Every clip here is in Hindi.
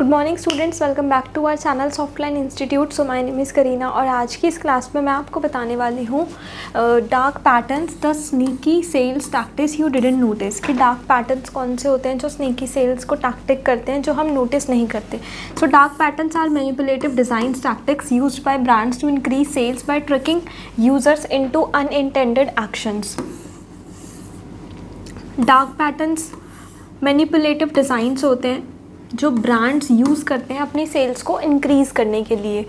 Good morning students, welcome back to our channel Softline institute. So my name is Kareena और आज की इस क्लास में मैं आपको बताने वाली हूँ dark patterns, the sneaky sales tactics you didn't notice. कि डार्क पैटर्न्स कौन से होते हैं जो स्नीकी सेल्स को टैक्टिक करते हैं जो हम नोटिस नहीं करते। So dark patterns are manipulative design tactics used by brands to increase sales by tricking users into unintended actions. Dark patterns manipulative designs होते हैं जो ब्रांड्स यूज़ करते हैं अपनी सेल्स को इंक्रीज़ करने के लिए।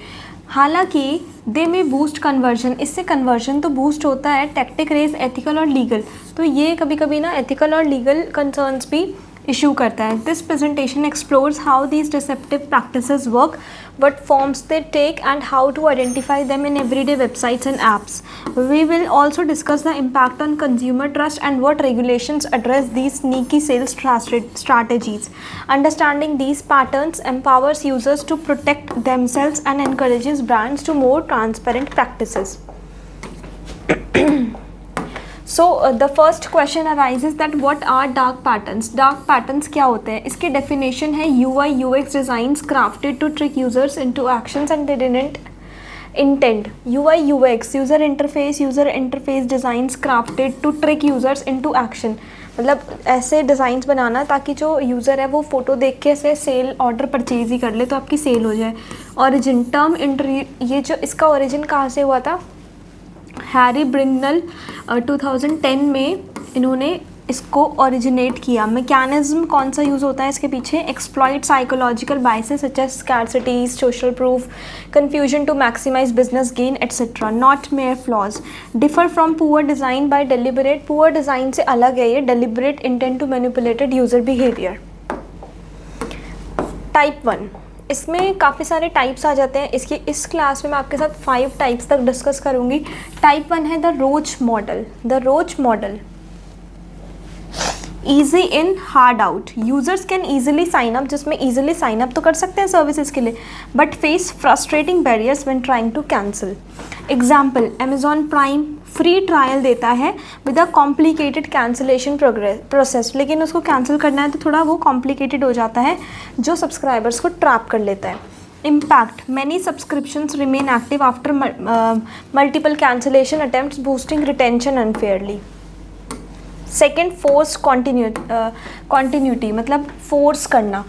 हालांकि दे में बूस्ट कन्वर्जन, इससे कन्वर्जन तो बूस्ट होता है। टैक्टिक रेज एथिकल और लीगल, तो ये कभी कभी ना एथिकल और लीगल कंसर्न्स भी इशू करता है। This presentation explores how these deceptive practices work, what forms they take and how to identify them in everyday websites and apps. We will also discuss the impact on consumer trust and what regulations address these sneaky sales strategies. Understanding these patterns empowers users to protect themselves and encourages brands to more transparent practices. So the first question arises that what are dark patterns? Dark patterns क्या होते हैं? इसकी definition है UI UX designs crafted to trick users into actions and they didn't intend. UI UX user interface designs crafted to trick users into action. मतलब ऐसे डिज़ाइंस बनाना ताकि जो यूज़र है वो फ़ोटो देख के ऐसे सेल ऑर्डर परचेज ही कर ले तो आपकी सेल हो जाए। ओरिजिन टर्म ये जो इसका ओरिजिन कहाँ से हुआ था? हैरी ब्रिगनल 2010 में इन्होंने इसको ओरिजिनेट किया। मैकेनिज्म कौन सा यूज़ होता है इसके पीछे? Exploit psychological biases such as scarcity, social proof, confusion to maximise business gain etcetera, not mere flaws. Differ from poor design by deliberate, poor design से अलग है ये। Deliberate intent to manipulated user behaviour. Type 1, इसमें काफ़ी सारे टाइप्स आ जाते हैं। इसकी इस क्लास में मैं आपके साथ 5 टाइप्स तक डिस्कस करूँगी। टाइप 1 है the roach model. The roach model, easy in hard out. Users can easily sign up, जिसमें ईजिली साइन अप तो कर सकते हैं सर्विसेज के लिए, but face frustrating barriers when trying to cancel. Example, Amazon prime free trial देता है with a complicated cancellation process, लेकिन उसको कैंसिल करना है तो थोड़ा वो कॉम्प्लिकेटेड हो जाता है जो सब्सक्राइबर्स को ट्रैप कर लेता है। Impact, many subscriptions remain active after multiple cancellation attempts boosting retention unfairly. Second, force continuity, मतलब फोर्स करना।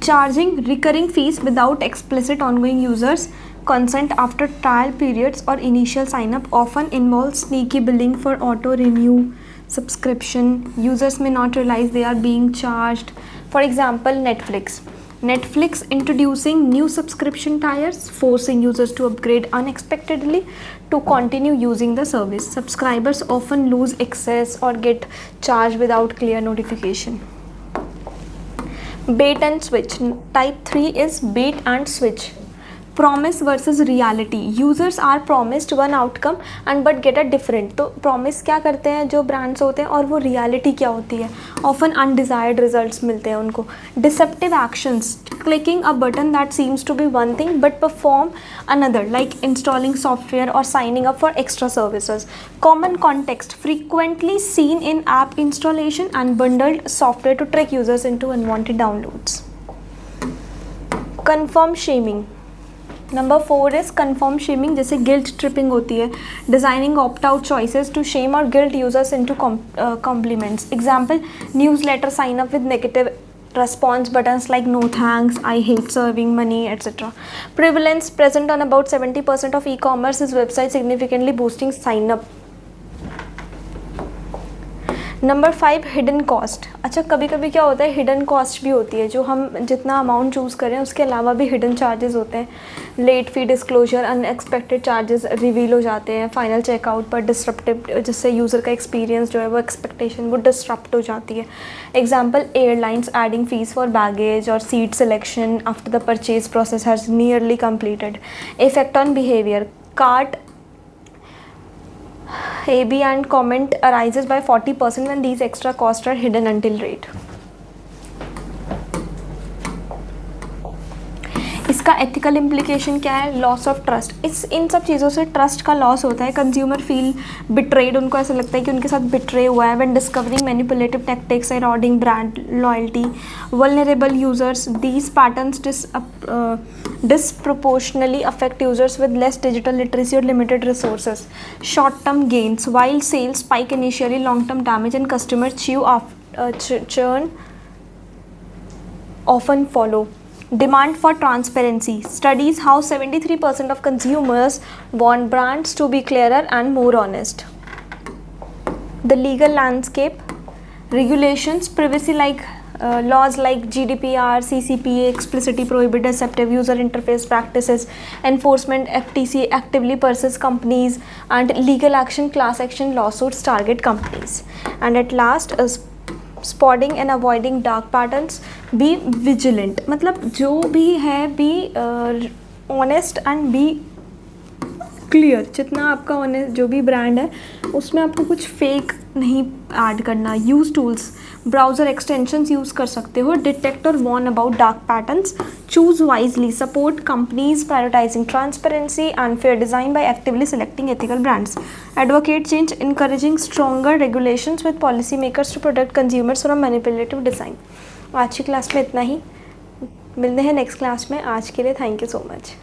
Charging recurring fees without explicit ongoing users consent after trial periods or initial sign up often involves sneaky billing for auto renew subscription. Users may not realize they are being charged. For example, Netflix introducing new subscription tiers, forcing users to upgrade unexpectedly to continue using the service. Subscribers often lose access or get charged without clear notification. Bait and switch. Type 3 is bait and switch. Promise versus reality. Users are promised one outcome and but get a different. तो promise क्या करते हैं जो brands होते हैं और वो reality क्या होती है? Often undesired results मिलते हैं उनको. Deceptive actions. Clicking a button that seems to be one thing but perform another, like installing software or signing up for extra services. Common context. Frequently seen in app installation and bundled software to trick users into unwanted downloads. Confirm shaming. Number 4 is confirm shaming, जैसे गिल्ट ट्रिपिंग होती है। Designing opt out choices to shame और guilt users into compliments. Example, newsletter sign up with negative response buttons like no thanks, I hate serving money, etc. Prevalence present on about 70% of e-commerce is website significantly boosting sign up. Number 5, hidden cost. अच्छा, कभी कभी क्या होता है, हिडन कॉस्ट भी होती है, जो हम जितना अमाउंट चूज़ करें उसके अलावा भी हिडन चार्जेस होते हैं। Late fee disclosure, unexpected charges reveal हो जाते हैं फाइनल चेकआउट पर, डिसरप्टिव, जिससे यूज़र का एक्सपीरियंस जो है वो एक्सपेक्टेशन वो डिसरप्ट हो जाती है। Example, airlines adding fees for baggage और seat selection after the purchase process has nearly completed. Effect on behavior, cart AB and comment arises by 40% when these extra costs are hidden until rate. इसका एथिकल इम्प्लीकेशन क्या है? Loss of trust. इन सब चीज़ों से ट्रस्ट का लॉस होता है। कंज्यूमर फील बिट्रेड, उनको ऐसा लगता है कि उनके साथ बिट्रे हुआ है। When discovering manipulative tactics eroding brand loyalty. Vulnerable users, these patterns disproportionately affect users with less digital literacy or limited resources. Short-term gains, while sales spike initially, long-term damage and customer churn often follow. Demand for transparency. Studies how 73% of consumers want brands to be clearer and more honest. The legal landscape. Regulations, privacy like laws like GDPR, CCPA explicitly prohibit deceptive user interface practices. Enforcement, FTC actively pursues companies, and legal action, class action lawsuits target companies. And at last, spotting and avoiding dark patterns. Be vigilant, मतलब जो भी है be honest and be clear. जितना आपका ऑनेस्ट जो भी ब्रांड है उसमें आपको कुछ फेक नहीं ऐड करना। Use tools, browser extensions use कर सकते हो। डिटेक्ट और warn about dark patterns. Choose wisely. Support companies prioritising transparency and fair design by actively selecting ethical brands. Advocate change, encouraging stronger regulations with policy makers to protect consumers from manipulative design. आज की क्लास में इतना ही, मिलते हैं नेक्स्ट क्लास में। आज के लिए थैंक यू सो मच।